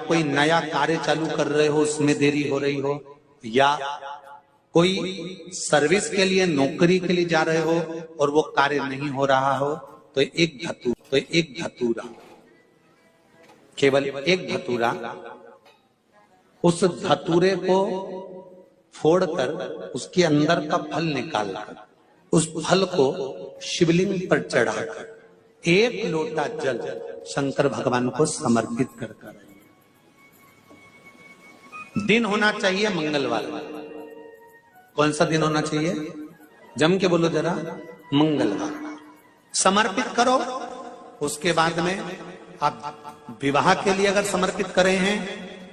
कोई नया कार्य चालू कर रहे हो उसमें देरी हो रही हो, या कोई सर्विस के लिए नौकरी के लिए जा रहे हो और वो कार्य नहीं हो रहा हो, तो एक धतूरा, केवल एक धतूरा, उस धतूरे को फोड़कर उसके अंदर का फल निकालकर उस फल को शिवलिंग पर चढ़ाकर एक लोटा जल शंकर भगवान को समर्पित कर दिन होना चाहिए मंगलवार। कौन सा दिन होना चाहिए? जम के बोलो जरा, मंगलवार समर्पित करो। उसके बाद में आप विवाह के लिए अगर समर्पित करे हैं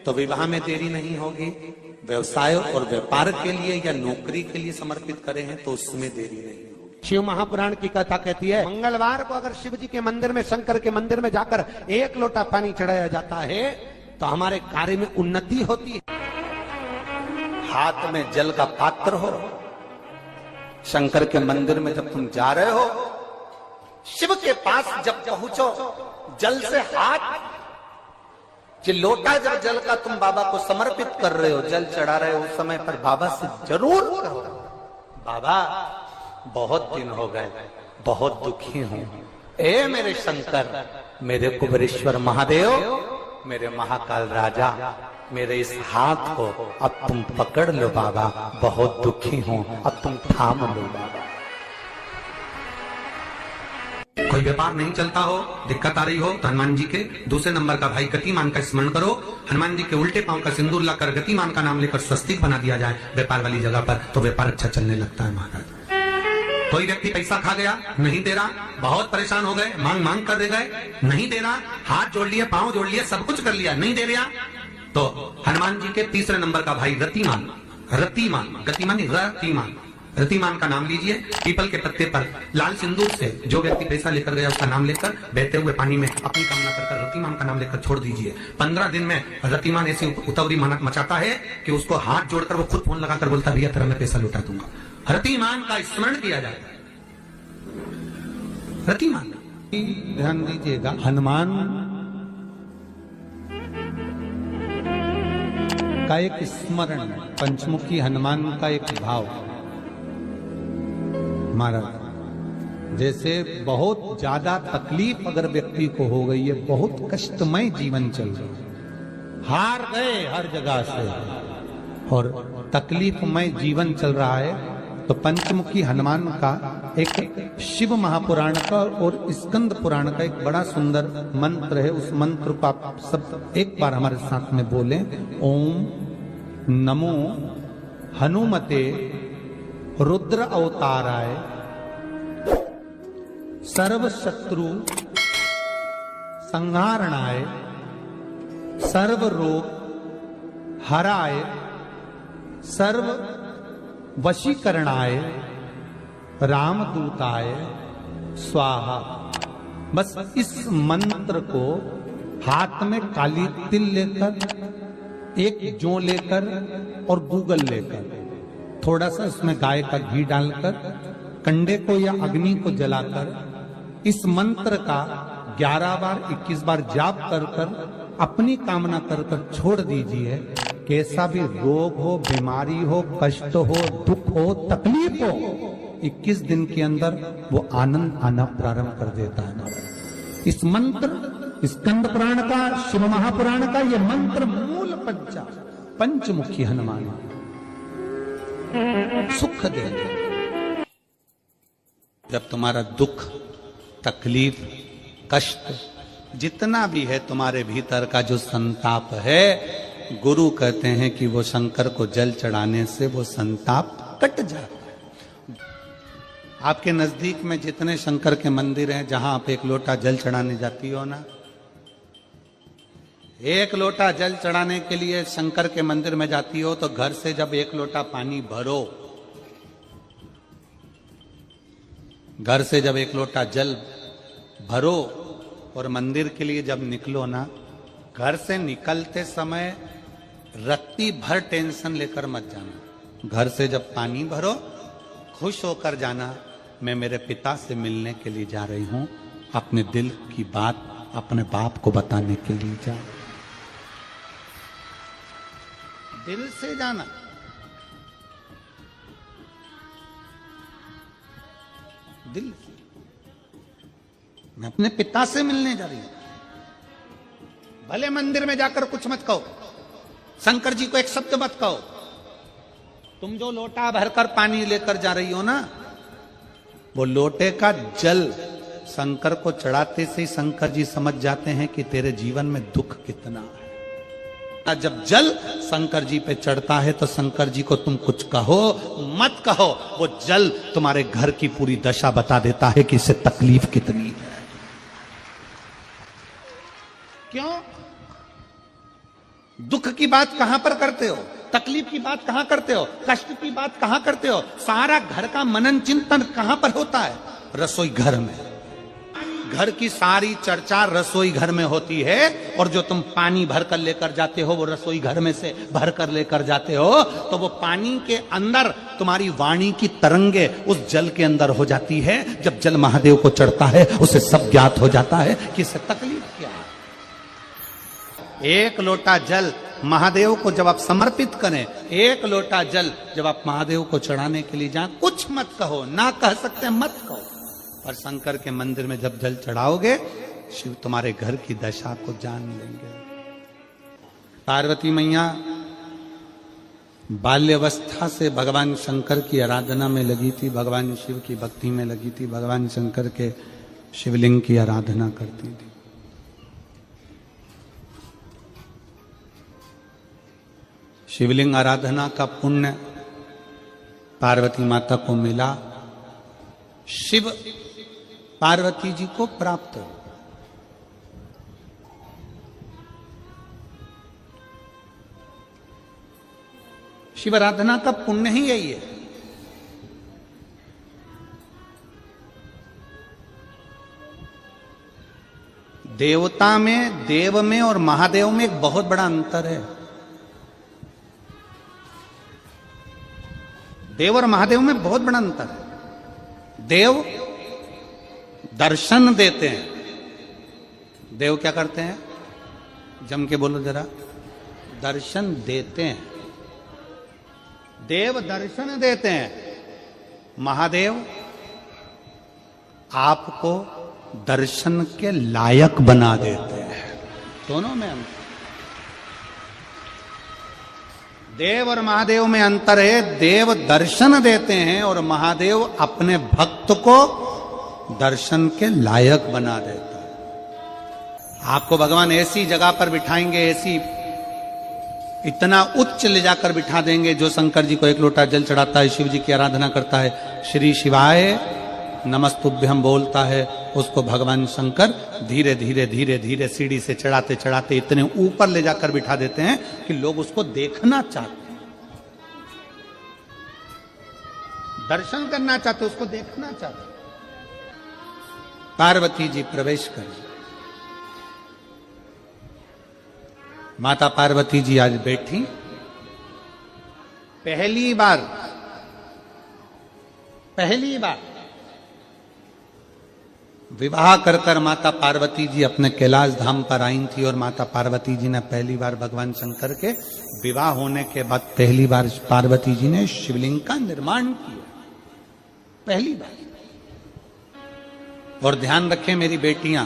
तो विवाह में देरी नहीं होगी। व्यवसाय और व्यापार के लिए या नौकरी के लिए समर्पित करे हैं तो उसमें देरी नहीं होगी। शिव महापुराण की कथा कहती है मंगलवार को अगर शिव जी के मंदिर में, शंकर के मंदिर में जाकर एक लोटा पानी चढ़ाया जाता है तो हमारे कार्य में उन्नति होती है। हाथ में जल का पात्र हो, शंकर के मंदिर में जब तुम जा रहे हो, शिव के पास जब पहुंचो, जल से हाथ, जो लोटा जब जल का तुम बाबा को समर्पित कर रहे हो, जल चढ़ा रहे हो, उस समय पर बाबा से जरूर कहो, बाबा बहुत दिन हो गए, बहुत दुखी हूं, ए मेरे शंकर, मेरे कुबेरेश्वर महादेव, मेरे महाकाल राजा, मेरे इस हाथ को अब तुम पकड़ लो बाबा, बहुत दुखी हूं, अब तुम थाम लो बाबा। कोई व्यापार नहीं चलता हो, दिक्कत आ रही हो, तो हनुमान जी के दूसरे नंबर का भाई गतिमान का स्मरण करो। हनुमान जी के उल्टे पांव का सिंदूर लाकर गतिमान का नाम लेकर स्वस्तिक बना दिया जाए व्यापार वाली जगह पर, तो व्यापार अच्छा चलने लगता है महाराज। कोई व्यक्ति पैसा खा गया, नहीं दे रहा, बहुत परेशान हो गए, मांग मांग कर दे गए, नहीं दे रहा, हाथ जोड़ लिए, पांव जोड़ लिए, सब कुछ कर लिया, नहीं दे रहा, तो हनुमान जी के तीसरे नंबर का भाई रतिमान, रतिमान का नाम लीजिए। पीपल के पत्ते पर लाल सिंदूर से जो व्यक्ति पैसा लेकर गया उसका नाम लेकर बहते हुए पानी में अपनी कामना कर रतिमान का नाम लेकर छोड़ दीजिए। 15 दिन में रतिमान ऐसी उतावली मचाता है कि उसको हाथ जोड़कर वो खुद फोन लगाकर बोलता भैया तेरा मैं पैसा लौटा दूंगा। रतिमान का स्मरण किया जाता है। रतिमान, ध्यान दीजिएगा, हनुमान का एक स्मरण, पंचमुखी हनुमान का एक भाव। महाराज जैसे बहुत ज्यादा तकलीफ अगर व्यक्ति को हो गई है, बहुत कष्टमय जीवन चल रहा है, हार गए हर जगह से और तकलीफमय जीवन चल रहा है, तो पंचमुखी हनुमान का एक शिव महापुराण का और स्कंद पुराण का एक बड़ा सुंदर मंत्र है। उस मंत्र को आप सब एक बार हमारे साथ में बोलें। ओम नमो हनुमते रुद्र अवताराय सर्व शत्रु संहारणाय सर्व रोग हराय सर्व वशीकरणाय रामदूताय स्वाहा। बस इस मंत्र को हाथ में काली तिल लेकर, एक जौ लेकर और गूगल लेकर, थोड़ा सा उसमें गाय का घी डालकर, कंडे को या अग्नि को जलाकर इस मंत्र का 11 बार 21 बार जाप कर कर अपनी कामना कर कर छोड़ दीजिए। कैसा भी रोग हो, बीमारी हो, कष्ट हो, दुख हो, तकलीफ हो, 21 दिन के अंदर वो आनंद आना प्रारंभ कर देता है। इस मंत्र, स्कंद पुराण का, शिव महापुराण का ये मंत्र मूल पंचमुखी हनुमान सुख दे। जब तुम्हारा दुख, तकलीफ, कष्ट जितना भी है तुम्हारे भीतर का जो संताप है, गुरु कहते हैं कि वो शंकर को जल चढ़ाने से वो संताप कट जाता है। आपके नजदीक में जितने शंकर के मंदिर हैं, जहां आप एक लोटा जल चढ़ाने जाती हो ना, एक लोटा जल चढ़ाने के लिए शंकर के मंदिर में जाती हो तो घर से जब एक लोटा पानी भरो, घर से जब एक लोटा जल भरो और मंदिर के लिए जब निकलो ना, घर से निकलते समय रत्ती भर टेंशन लेकर मत जाना। घर से जब पानी भरो, खुश होकर जाना, मैं मेरे पिता से मिलने के लिए जा रही हूं, अपने दिल की बात अपने बाप को बताने के लिए जा। दिल से जाना। दिल से। मैं अपने पिता से मिलने जा रही हूं। भले मंदिर में जाकर कुछ मत कहो, शंकर जी को एक शब्द मत कहो। तुम जो लोटा भरकर पानी लेकर जा रही हो ना, वो लोटे का जल शंकर को चढ़ाते से ही शंकर जी समझ जाते हैं कि तेरे जीवन में दुख कितना है। जब जल शंकर जी पे चढ़ता है तो शंकर जी को तुम कुछ कहो मत कहो, वो जल तुम्हारे घर की पूरी दशा बता देता है कि इससे तकलीफ कितनी है। क्यों? दुख की बात कहां पर करते हो, तकलीफ की बात कहां करते हो, कष्ट की बात कहां करते हो? सारा घर का मनन चिंतन कहां पर होता है? रसोई घर में। घर की सारी चर्चा रसोई घर में होती है, और जो तुम पानी भर कर लेकर जाते हो वो रसोई घर में से भर कर लेकर जाते हो, तो वो पानी के अंदर तुम्हारी वाणी की तरंगे उस जल के अंदर हो जाती है। जब जल महादेव को चढ़ता है उसे सब ज्ञात हो जाता है कि इससे तकलीफ क्या है। एक लोटा जल महादेव को जब आप समर्पित करें, एक लोटा जल जब आप महादेव को चढ़ाने के लिए जाएं, कुछ मत कहो, ना कह सकते मत कहो। और शंकर के मंदिर में जब जल चढ़ाओगे, शिव तुम्हारे घर की दशा को जान लेंगे। पार्वती मैया बाल्यावस्था से भगवान शंकर की आराधना में लगी थी, भगवान शिव की भक्ति में लगी थी, भगवान शंकर के शिवलिंग की आराधना करती थी। शिवलिंग आराधना का पुण्य पार्वती माता को मिला, शिव पार्वती जी को प्राप्त हो। शिव आराधना का पुण्य ही यही है। देवता में, देव में और महादेव में एक बहुत बड़ा अंतर है। देव और महादेव में बहुत बड़ा अंतर है। देव दर्शन देते हैं। देव क्या करते हैं? जम के बोलो जरा। दर्शन देते हैं। देव दर्शन देते हैं। महादेव आपको दर्शन के लायक बना देते हैं। दोनों में अंतर। देव और महादेव में अंतर है। देव दर्शन देते हैं और महादेव अपने भक्त को दर्शन के लायक बना देता है। आपको भगवान ऐसी जगह पर बिठाएंगे, ऐसी इतना उच्च ले जाकर बिठा देंगे, जो शंकर जी को एक लोटा जल चढ़ाता है, शिव जी की आराधना करता है, श्री शिवाय नमस्तुभ्यम बोलता है, उसको भगवान शंकर धीरे धीरे धीरे धीरे सीढ़ी से चढ़ाते चढ़ाते इतने ऊपर ले जाकर बिठा देते हैं कि लोग उसको देखना चाहते हैं, दर्शन करना चाहते, उसको देखना चाहते। पार्वती जी प्रवेश कर। माता पार्वती जी आज बैठी, पहली बार विवाह कर कर माता पार्वती जी अपने कैलाश धाम पर आई थी, और माता पार्वती जी ने पहली बार भगवान शंकर के विवाह होने के बाद पहली बार पार्वती जी ने शिवलिंग का निर्माण किया, पहली बार। और ध्यान रखें मेरी बेटियां,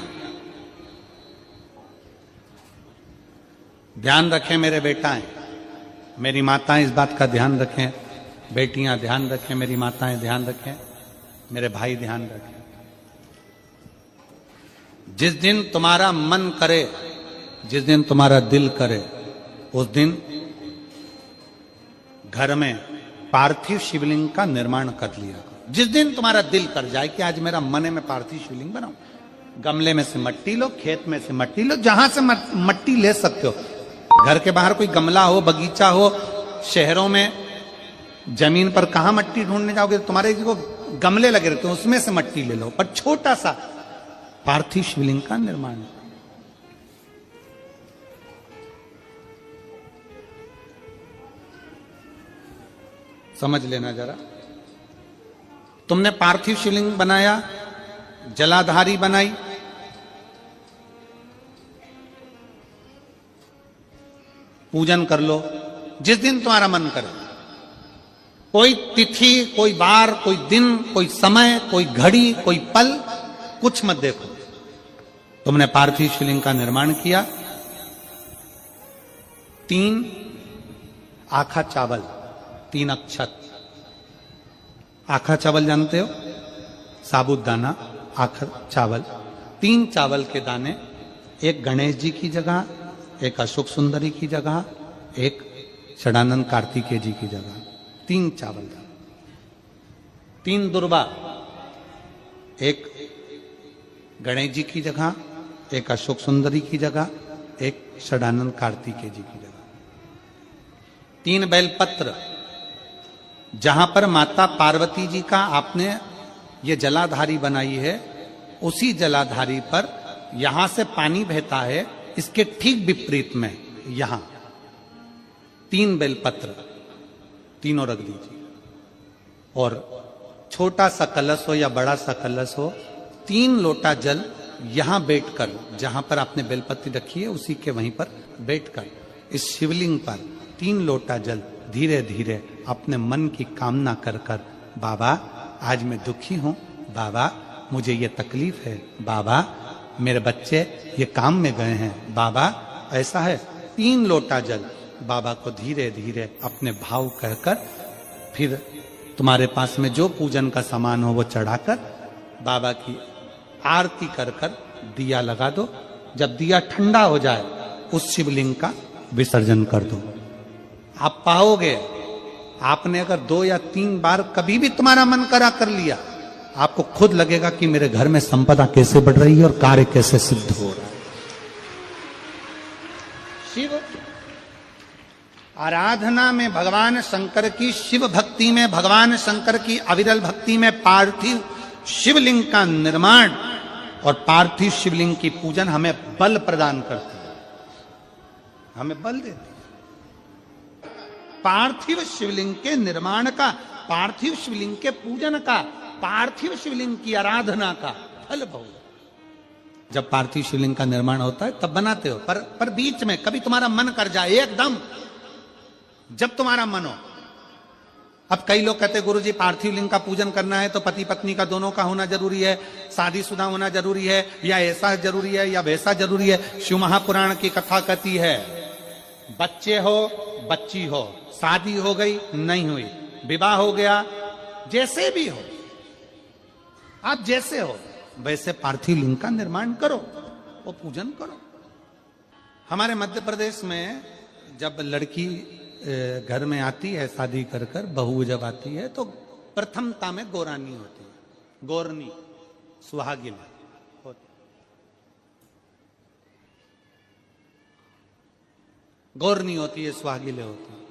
ध्यान रखें मेरे बेटाएं, मेरी माताएं इस बात का ध्यान रखें, बेटियां ध्यान रखें, मेरी माताएं ध्यान रखें, मेरे भाई ध्यान रखें। जिस दिन तुम्हारा मन करे, जिस दिन तुम्हारा दिल करे, उस दिन घर में पार्थिव शिवलिंग का निर्माण कर लिया। जिस दिन तुम्हारा दिल कर जाए कि आज मेरा मन है मैं पार्थिव शिवलिंग बनाऊं, गमले में से मट्टी लो, खेत में से मट्टी लो, जहां से मट्टी ले सकते हो। घर के बाहर कोई गमला हो, बगीचा हो, शहरों में जमीन पर कहां मट्टी ढूंढने जाओगे? तुम्हारे को गमले लगे रहते हैं, उसमें से मट्टी ले लो, पर छोटा सा पार्थिव शिवलिंग का निर्माण। समझ लेना जरा। तुमने पार्थिव शिवलिंग बनाया, जलाधारी बनाई, पूजन कर लो, जिस दिन तुम्हारा मन करे। कोई तिथि, कोई बार, कोई दिन, कोई समय, कोई घड़ी, कोई पल, कुछ मत देखो। तुमने पार्थिव शिवलिंग का निर्माण किया। 3 आखा चावल, 3 अक्षत। आखा चावल जानते हो? साबुदाना, आखा चावल। 3 चावल के दाने, एक गणेश जी की जगह, एक अशोक सुंदरी की जगह, एक षडानंद कार्तिकेय जी की जगह। 3 चावल दाने। 3 दुर्वा, एक गणेश जी की जगह, एक अशोक सुंदरी की जगह, एक षडानंद कार्तिकेय जी की जगह। 3 बेलपत्र, जहां पर माता पार्वती जी का आपने ये जलाधारी बनाई है, उसी जलाधारी पर यहां से पानी बहता है, इसके ठीक विपरीत में यहां 3 बेलपत्र, तीनों रख दीजिए। और छोटा सा कलश हो या बड़ा सा कलश हो, 3 लोटा जल यहां बैठकर, जहां पर आपने बेलपत्ती रखी है उसी के वहीं पर बैठकर इस शिवलिंग पर 3 लोटा जल धीरे धीरे अपने मन की कामना कर कर, बाबा आज मैं दुखी हूं, बाबा मुझे ये तकलीफ है, बाबा मेरे बच्चे ये काम में गए हैं, बाबा ऐसा है। 3 लोटा जल बाबा को धीरे धीरे अपने भाव कहकर, फिर तुम्हारे पास में जो पूजन का सामान हो वो चढ़ाकर बाबा की आरती कर कर दिया लगा दो। जब दिया ठंडा हो जाए उस शिवलिंग का विसर्जन कर दो। आप पाओगे, आपने अगर 2 या 3 बार कभी भी तुम्हारा मन करा कर लिया, आपको खुद लगेगा कि मेरे घर में संपदा कैसे बढ़ रही है और कार्य कैसे सिद्ध हो रहा है। शिव आराधना में भगवान शंकर की, शिव भक्ति में भगवान शंकर की अविरल भक्ति में पार्थिव शिवलिंग का निर्माण और पार्थिव शिवलिंग की पूजन हमें बल प्रदान करती है, हमें बल देती है। पार्थिव शिवलिंग के निर्माण का, पार्थिव शिवलिंग के पूजन का, पार्थिव शिवलिंग की आराधना का फल बहुत। जब पार्थिव शिवलिंग का निर्माण होता है तब बनाते हो, पर बीच में कभी तुम्हारा मन कर जाए, एकदम जब तुम्हारा मन हो। अब कई लोग कहते हैं गुरुजी पार्थिव लिंग का पूजन करना है तो पति पत्नी का दोनों का होना जरूरी है, शादीशुदा होना जरूरी है, या ऐसा जरूरी है या वैसा जरूरी है। शिव महापुराण की कथा कहती है बच्चे हो, बच्ची हो, शादी हो गई नहीं हुई, विवाह हो गया, जैसे भी हो, आप जैसे हो वैसे पार्थिव लिंग का निर्माण करो, वो पूजन करो। हमारे मध्य प्रदेश में जब लड़की घर में आती है शादी कर कर, बहू जब आती है तो प्रथमता में गोरानी होती है, गोरनी सुहागिन होती। गोरनी होती है, सुहागिले होती है।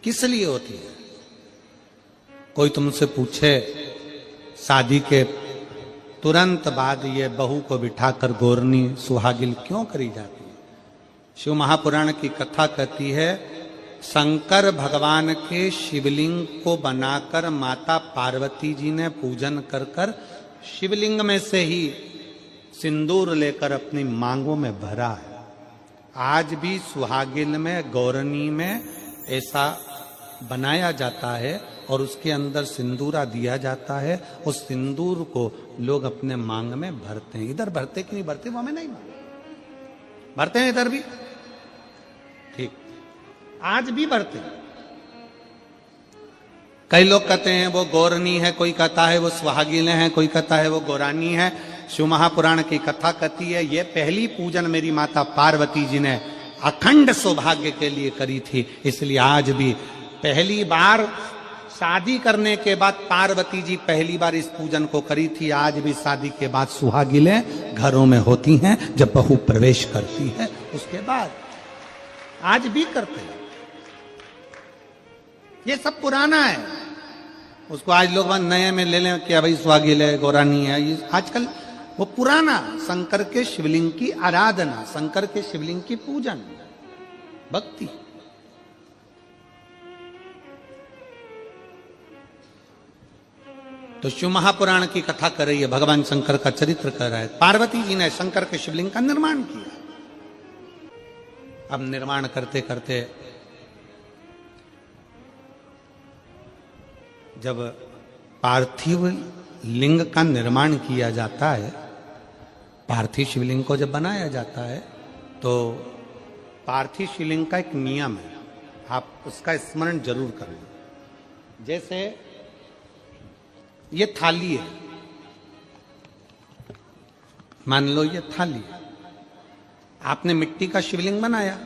किस लिए होती है? कोई तुमसे पूछे शादी के तुरंत बाद ये बहू को बिठाकर गोरनी सुहागिल क्यों करी जाती है? शिव महापुराण की कथा कहती है शंकर भगवान के शिवलिंग को बनाकर माता पार्वती जी ने पूजन कर कर शिवलिंग में से ही सिंदूर लेकर अपनी मांगों में भरा है। आज भी सुहागिन में, गौरनी में ऐसा बनाया जाता है और उसके अंदर सिंदूरा दिया जाता है। उस सिंदूर को लोग अपने मांग में भरते हैं। इधर भरते कि नहीं भरते वो हमें नहीं मालूम, भरते हैं इधर भी, ठीक, आज भी भरते हैं। कई लोग कहते हैं वो गौरनी है, कोई कहता है वो सुहागिन है, कोई कहता है वो गौरानी है। शिव महापुराण की कथा कहती है ये पहली पूजन मेरी माता पार्वती जी ने अखंड सौभाग्य के लिए करी थी, इसलिए आज भी पहली बार शादी करने के बाद पार्वती जी पहली बार इस पूजन को करी थी। आज भी शादी के बाद सुहागिनें घरों में होती हैं, जब बहू प्रवेश करती है उसके बाद आज भी करते हैं। ये सब पुराना है, उसको आज लोग नए में ले लें कि भाई सुहागिन है, गौरानी है। ये आजकल वो पुराना शंकर के शिवलिंग की आराधना, शंकर के शिवलिंग की पूजन, भक्ति। तो शिव महापुराण की कथा कर रही है, भगवान शंकर का चरित्र कर रहा है। पार्वती जी ने शंकर के शिवलिंग का निर्माण किया। अब निर्माण करते करते जब पार्थिव लिंग का निर्माण किया जाता है, पार्थिव शिवलिंग को जब बनाया जाता है, तो पार्थिव शिवलिंग का एक नियम है, आप उसका स्मरण जरूर करें। जैसे ये थाली है, मान लो ये थाली है, आपने मिट्टी का शिवलिंग बनाया,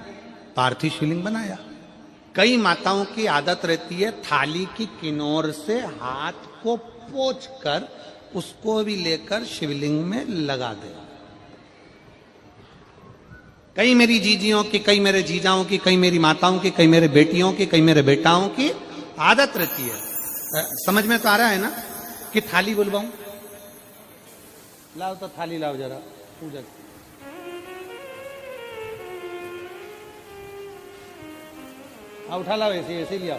पार्थिव शिवलिंग बनाया। कई माताओं की आदत रहती है थाली की किनार से हाथ को पोंछकर उसको भी लेकर शिवलिंग में लगा दे। कई मेरी जीजियों की, कई मेरे जीजाओं की, कई मेरी माताओं की, कई मेरे बेटियों की, कई मेरे बेटाओं की आदत रहती है। समझ में तो आ रहा है ना कि थाली बुलवाऊं? लाओ तो थाली लाओ जरा, पूजा उठा लाओ, ऐसे ऐसे लिया।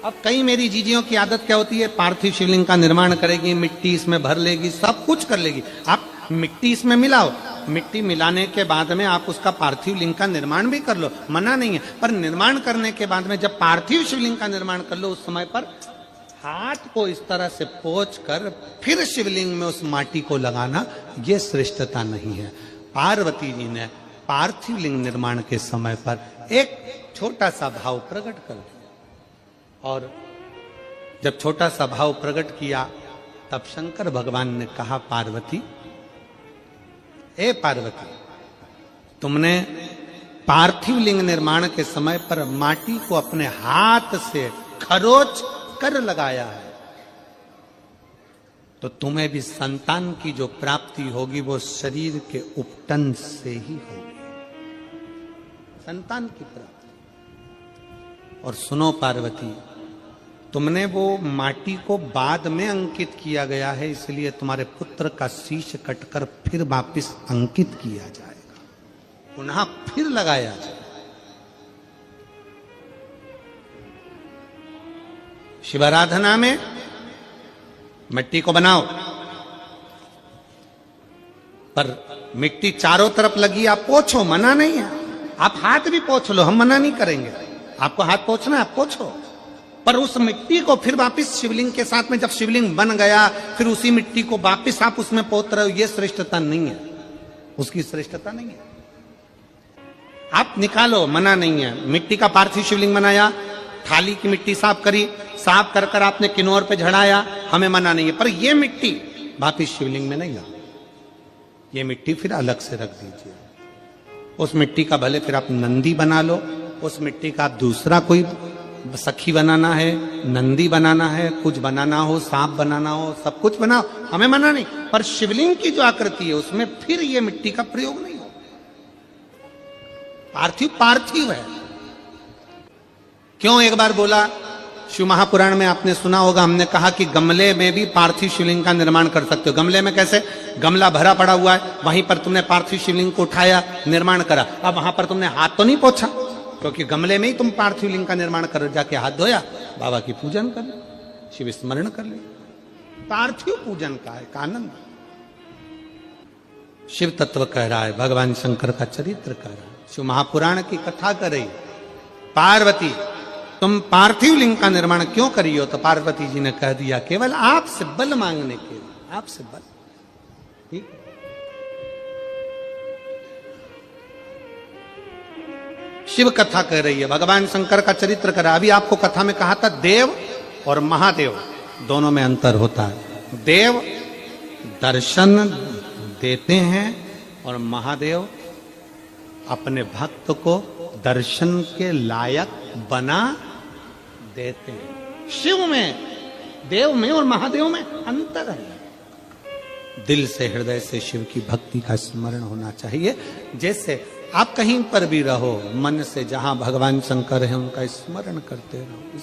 अब कई मेरी जीजियों की आदत क्या होती है, पार्थिव शिवलिंग का निर्माण करेगी, मिट्टी इसमें भर लेगी, सब कुछ कर लेगी। आप मिट्टी इसमें मिलाओ, मिट्टी मिलाने के बाद में आप उसका पार्थिव लिंग का निर्माण भी कर लो, मना नहीं है। पर निर्माण करने के बाद में जब पार्थिव शिवलिंग का निर्माण कर लो, उस समय पर हाथ को इस तरह से पोंछ कर फिर शिवलिंग में उस माटी को लगाना, यह श्रेष्ठता नहीं है। पार्वती जी ने पार्थिव लिंग निर्माण के समय पर एक छोटा सा भाव प्रकट कर दिया, और जब छोटा सा भाव प्रकट किया तब शंकर भगवान ने कहा, पार्वती, ए पार्वती, तुमने पार्थिव लिंग निर्माण के समय पर माटी को अपने हाथ से खरोच कर लगाया है, तो तुम्हें भी संतान की जो प्राप्ति होगी वो शरीर के उपटन से ही होगी, संतान की प्राप्ति। और सुनो पार्वती, तुमने वो माटी को बाद में अंकित किया गया है, इसलिए तुम्हारे पुत्र का शीश कटकर फिर वापिस अंकित किया जाएगा, पुनः फिर लगाया जाएगा। शिवाराधना में मिट्टी को बनाओ, पर मिट्टी चारों तरफ लगी, आप पोंछो, मना नहीं है। आप हाथ भी पोंछ लो, हम मना नहीं करेंगे। आपको हाथ पोंछना है, आप पोंछो, पर उस मिट्टी को फिर वापस शिवलिंग के साथ में, जब शिवलिंग बन गया फिर उसी मिट्टी को वापस आप उसमें पोत रहे हो, ये श्रेष्ठता नहीं है, उसकी श्रेष्ठता नहीं है। आप निकालो, मना नहीं है। मिट्टी का पार्थिव शिवलिंग बनाया, थाली की मिट्टी साफ करी, साफ कर कर आपने किन्नौर पे झड़ाया, हमें मना नहीं है। पर ये मिट्टी वापिस शिवलिंग में नहीं ला, ये मिट्टी फिर अलग से रख दीजिए। उस मिट्टी का भले फिर आप नंदी बना लो, उस मिट्टी का आप दूसरा कोई सखी बनाना है, नंदी बनाना है, कुछ बनाना हो, सांप बनाना हो, सब कुछ बनाओ, हमें मना नहीं। पर शिवलिंग की जो आकृति है उसमें फिर ये मिट्टी का प्रयोग नहीं हो। पार्थिव पार्थिव है। क्यों एक बार बोला, शिव महापुराण में आपने सुना होगा, हमने कहा कि गमले में भी पार्थिव शिवलिंग का निर्माण कर सकते हो। गमले में कैसे? गमला भरा पड़ा हुआ है, वहीं पर तुमने पार्थिव शिवलिंग को उठाया, निर्माण करा। अब वहां पर तुमने हाथ तो नहीं पोंछा, क्योंकि गमले में ही तुम पार्थिव लिंग का निर्माण कर, जाके हाथ धोया, बाबा की पूजन कर ले, शिव स्मरण कर ले। पार्थिव पूजन का एक आनंद शिव तत्व कह रहा है, भगवान शंकर का चरित्र कह रहा है, शिव महापुराण की कथा कर रही। पार्वती, तुम पार्थिव लिंग का निर्माण क्यों करी हो? तो पार्वती जी ने कह दिया, केवल आपसे बल मांगने के लिए, आपसे बल। ठीक, शिव कथा कह रही है, भगवान शंकर का चरित्र कर रहा है। अभी आपको कथा में कहा था, देव और महादेव दोनों में अंतर होता है। देव दर्शन देते हैं और महादेव अपने भक्त को दर्शन के लायक बना देते हैं। शिव में, देव में और महादेव में अंतर है। दिल से, हृदय से शिव की भक्ति का स्मरण होना चाहिए। जैसे आप कहीं पर भी रहो, मन से जहां भगवान शंकर है उनका स्मरण करते रहो।